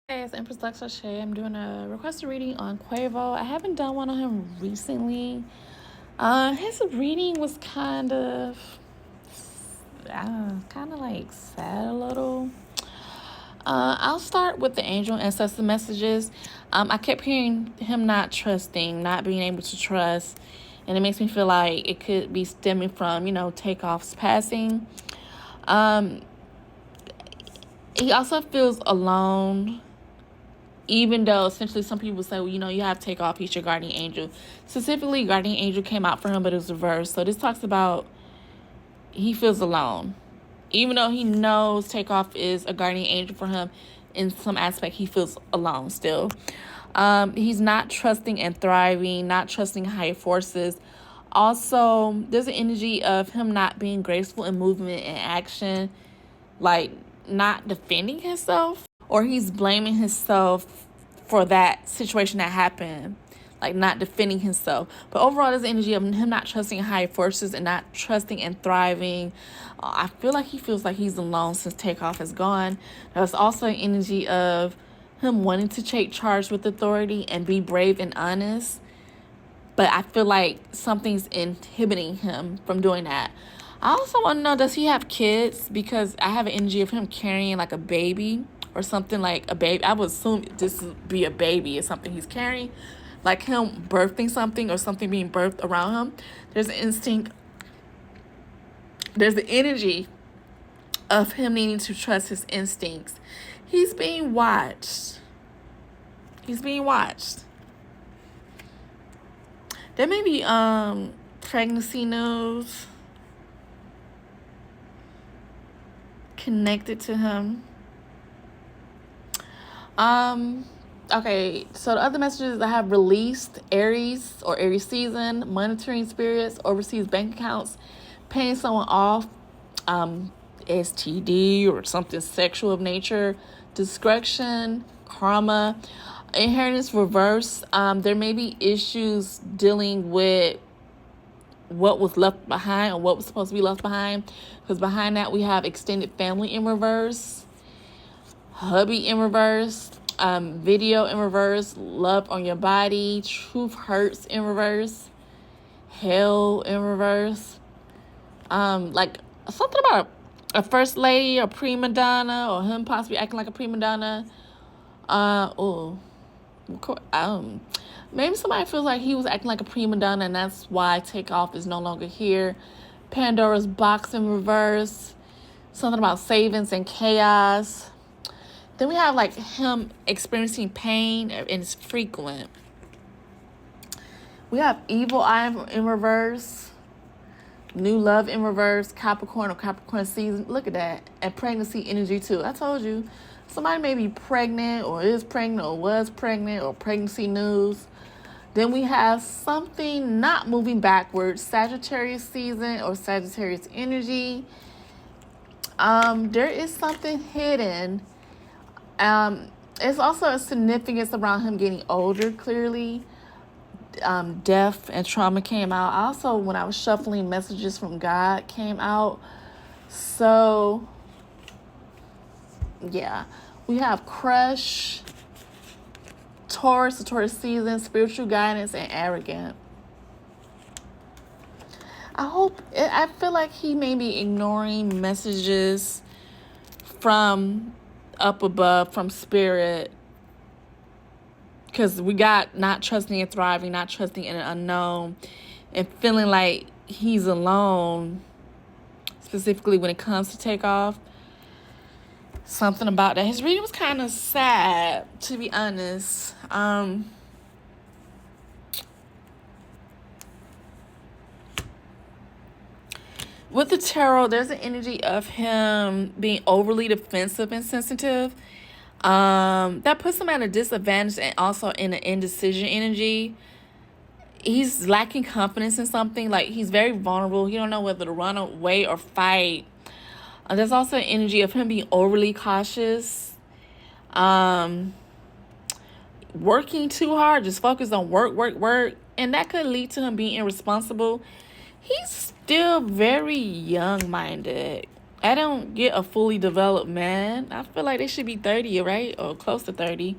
Hey, it's Empress Lexa Shay. I'm doing a requested reading on Quavo. I haven't done one on him recently. His reading was like sad a little. I'll start with the angel ancestor messages. I kept hearing him not trusting, not being able to trust, and it makes me feel like it could be stemming from, Takeoff's passing. He also feels alone, even though essentially some people say, well, you have Takeoff, he's your guardian angel. Specifically, guardian angel came out for him, but it was reversed. So this talks about he feels alone. Even though he knows Takeoff is a guardian angel for him, in some aspect, he feels alone still. He's not trusting and thriving, not trusting higher forces. Also, there's an energy of him not being graceful in movement and action, like not defending himself, or he's blaming himself for that situation that happened, like not defending himself. But overall, there's the energy of him not trusting higher forces and not trusting and thriving. I feel like he feels like he's alone since Takeoff is gone. There's also an energy of him wanting to take charge with authority and be brave and honest. But I feel like something's inhibiting him from doing that. I also want to know, does he have kids? Because I have an energy of him carrying like a baby or something, like a baby. I would assume this would be a baby or something he's carrying. Like him birthing something or something being birthed around him. There's an instinct. There's the energy of him needing to trust his instincts. He's being watched. He's being watched. There may be pregnancy news connected to him. Okay, so the other messages I have: released, Aries or Aries season, monitoring spirits, overseas bank accounts, paying someone off, STD or something sexual of nature, discretion, karma, inheritance reverse. There may be issues dealing with what was left behind or what was supposed to be left behind, because behind that we have extended family in reverse, hubby in reverse, video in reverse, love on your body, truth hurts in reverse, hell in reverse, like something about a first lady or prima donna, or him possibly acting like a prima donna. Maybe somebody feels like he was acting like a prima donna and that's why Takeoff is no longer here. Pandora's box in reverse. Something about savings and chaos. Then we have like him experiencing pain and it's frequent. We have evil eye in reverse. New love in reverse. Capricorn or Capricorn season. Look at that. And pregnancy energy too. I told you. Somebody may be pregnant or is pregnant or was pregnant, or pregnancy news. Then we have something not moving backwards. Sagittarius season or Sagittarius energy. There is something hidden. It's also a significance around him getting older, clearly. Death and trauma came out. Also, when I was shuffling, messages from God came out. So, yeah. We have crush, Taurus, the Taurus season, spiritual guidance, and arrogant. I feel like he may be ignoring messages from up above, from spirit, because we got not trusting and thriving, not trusting in an unknown, and feeling like he's alone, specifically when it comes to Takeoff. Something about that. His reading was kind of sad, to be honest. With the tarot, there's an energy of him being overly defensive and sensitive. That puts him at a disadvantage and also in an indecision energy. He's lacking confidence in something. Like, he's very vulnerable. He don't know whether to run away or fight. There's also an energy of him being overly cautious. Working too hard, just focused on work. And that could lead to him being irresponsible. He's still very young-minded. I don't get a fully developed man. I feel like they should be 30, right? Or close to 30.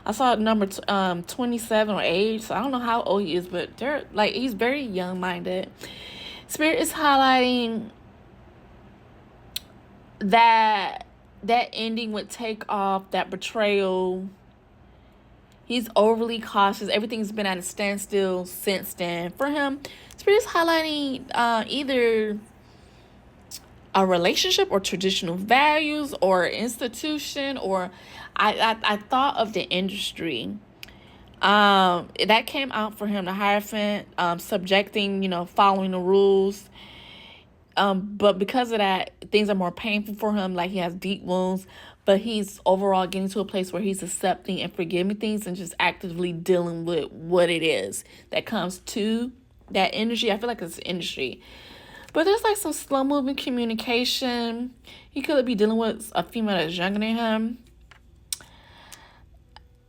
I saw number 27 or age, so I don't know how old he is, but they're like he's very young minded. Spirit is highlighting that ending would take off, that betrayal. He's overly cautious. Everything's been at a standstill since then. For him, Spirit is highlighting either a relationship or traditional values or institution, or I thought of the industry. That came out for him, the Hierophant, subjecting, following the rules. But because of that, things are more painful for him. Like, he has deep wounds, but he's overall getting to a place where he's accepting and forgiving things and just actively dealing with what it is that comes to that industry. I feel like it's industry. But there's like some slow moving communication. He could be dealing with a female that's younger than him.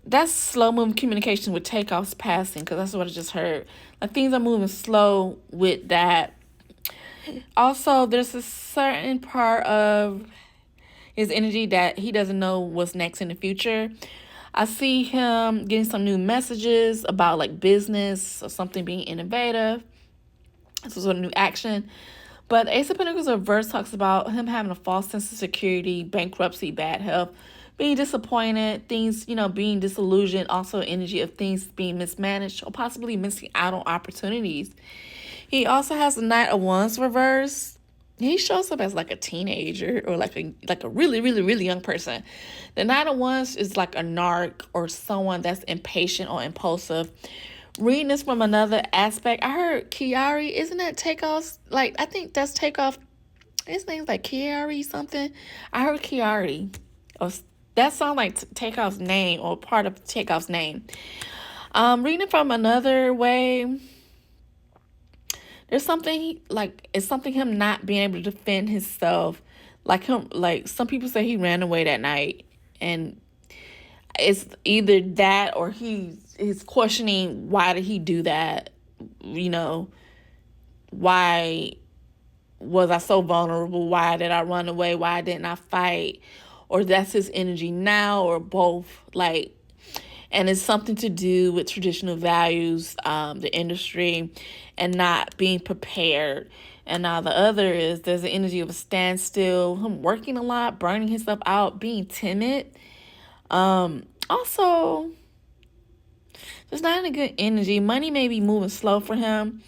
That's slow moving communication with takeoffs passing, because that's what I just heard. Like, things are moving slow with that. Also, there's a certain part of his energy that he doesn't know what's next in the future. I see him getting some new messages about like business or something being innovative. This was a new action. But the Ace of Pentacles reverse talks about him having a false sense of security, bankruptcy, bad health, being disappointed, things, being disillusioned, also energy of things being mismanaged or possibly missing out on opportunities. He also has the Knight of Wands reverse. He shows up as like a teenager or like a really, really, really young person. The Knight of Wands is like a narc or someone that's impatient or impulsive. Reading this from another aspect, I heard Kiari, isn't that Takeoff's? Like, I think that's Takeoff. His name's like Kiari something. I heard Kiari. Or that sounds like Takeoff's name or part of Takeoff's name. Reading it from another way, there's something it's something him not being able to defend himself. Like some people say he ran away that night, and it's either that or he's questioning, why did he do that? Why was I so vulnerable? Why did I run away? Why didn't I fight? Or that's his energy now, or both. And it's something to do with traditional values, the industry, and not being prepared. And now the other is there's the energy of a standstill, him working a lot, burning himself out, being timid. Also, just not in a good energy. Money may be moving slow for him,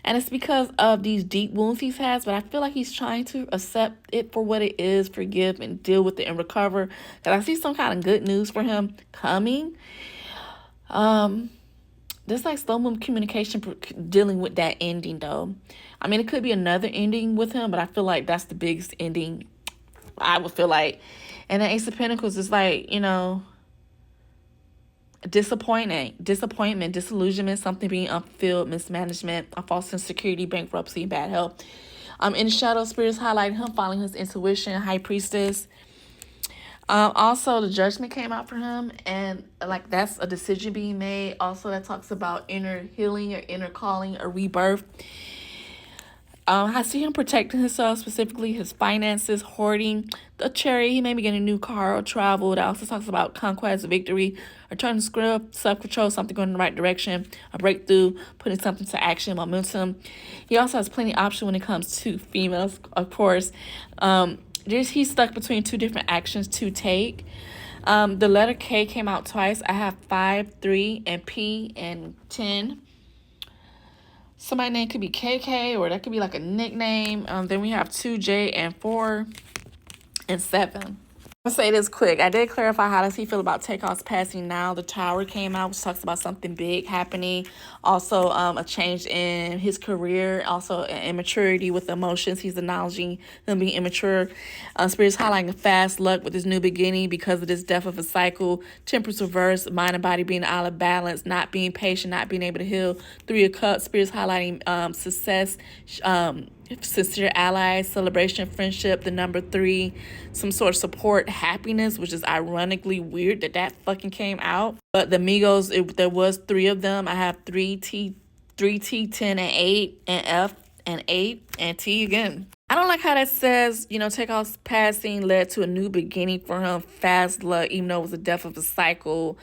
and it's because of these deep wounds he has, but I feel like he's trying to accept it for what it is, forgive, and deal with it and recover. Because I see some kind of good news for him coming. There's like slow moving communication dealing with that ending, though. I mean, it could be another ending with him, but I feel like that's the biggest ending, I would feel like. And the Ace of Pentacles is like, disappointment, disillusionment, something being unfulfilled, mismanagement, a false insecurity, bankruptcy, bad health. In the shadow, spirits highlight him following his intuition, High Priestess. Also, the Judgment came out for him, and like that's a decision being made. Also, that talks about inner healing or inner calling or rebirth. I see him protecting himself, specifically his finances, hoarding the Chariot. He may be getting a new car or travel. That also talks about conquest, victory, a turn script, self-control, something going in the right direction, a breakthrough, putting something to action, momentum. He also has plenty of options when it comes to females, of course. He's stuck between two different actions to take. The letter K came out twice. I have 5, 3, and P and 10. Somebody's name could be KK, or that could be like a nickname. Then we have 2, J, and 4, and 7. I'll say this quick. I did clarify how does he feel about Takeoff's passing now. The Tower came out, which talks about something big happening. Also, a change in his career. Also, an immaturity with emotions. He's acknowledging him being immature. Spirit's highlighting a fast luck with his new beginning because of this death of a cycle. Temperance reverse, mind and body being out of balance, not being patient, not being able to heal. 3 of Cups. Spirit's highlighting success, sincere allies, celebration, friendship. The number 3, some sort of support, happiness, which is ironically weird that fucking came out. But the Migos, there was 3 of them. I have 3T, 10, and 8, and F, and 8 and T again. I don't like how that says, Takeoff's passing led to a new beginning for him, fast luck, even though it was the death of a cycle.